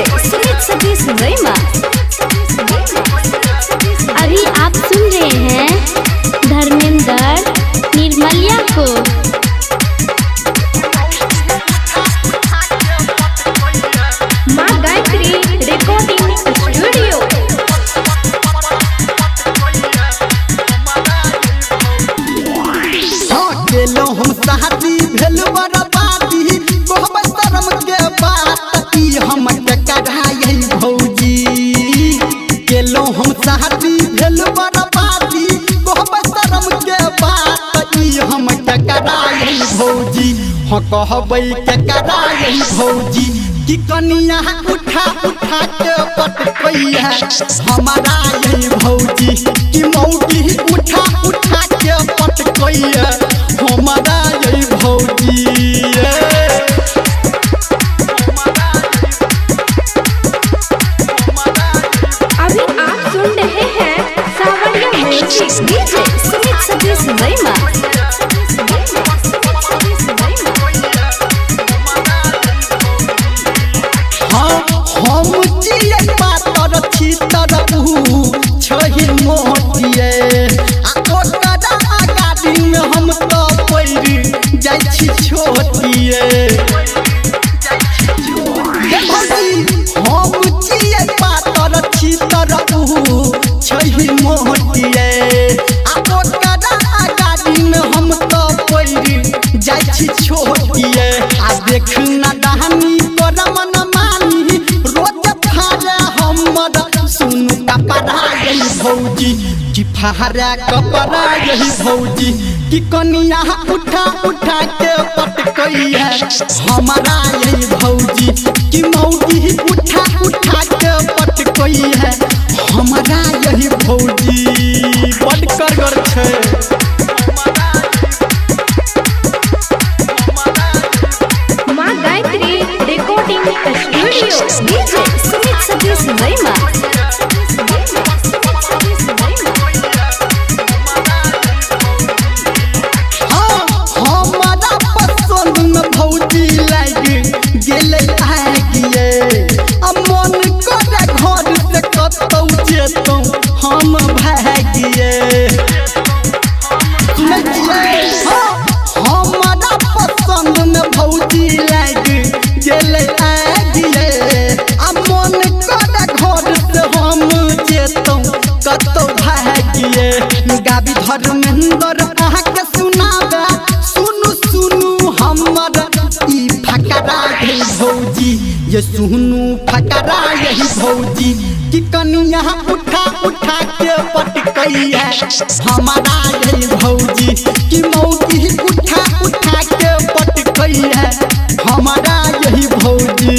DJ Sumit Satish रैमा। अभी आप सुन रहे हैं धर्मेंद्र निर्मलिया को। माँ गायत्री रिकॉर्डिंग स्टूडियो। गेलो हम शादी भेल बर्बादी कहबै शर्म के बात ई हम के करायै भौजी। गेलो हम शादी भेल बर्बादी कहबै शर्म के बात ई हम के करायै भौजी। हाँ कहबै के करायै भौजी कि कनिया उठा उठा के पटकैया हमारा ये भौजी कि मौगी उठा उठा के पटकैया हमारा ये भौजी। अभी आप सुन रहे हैं सावरिया म्यूजिक डीजे सुमित सतीश रैमा। हम जिए पातर छी तरबू छही मोटिए आ ओकरा आगाड़ी में हम तो पैर जाइ छी छोटिए। हम जिए पातर छी तरबू छही मोटिए आ ओकरा आगाड़ी में हम तो पैर जाइ छी छोटिए। आ देख ना डहानी तोरा मन सुनु कपड़ा यही भौजी कि फहरा कपड़ा यही भौजी कि कनिया उठा उठा के पटकैया हमारा यही भौजी कि मौगी उठा उठा के पटकैया हमारा यही भौजी। बड़ करगर छै। माँ Gayatri recording studio DJ Sumit Satish रैमा। हमारा पसंद में भौजी लाग गेले आगिए आ मन करे घर से कतौ जेतौ हम भागिए। हमारा पसंद में भौजी लाग गेले आगिए आ मन करे घर से हम जेतौ कतौ भागिए। गाबी धर्मेंद्र अहाँ के सुनाबे सुनु सुनु हमर ई फकरा यही भौजी ये सुनु फकरा यही भौजी कि कनिया उठा उठा के पटकैया हमारा यही भौजी कि मौगी उठा उठा के पटकैया हमारा यही भौजी।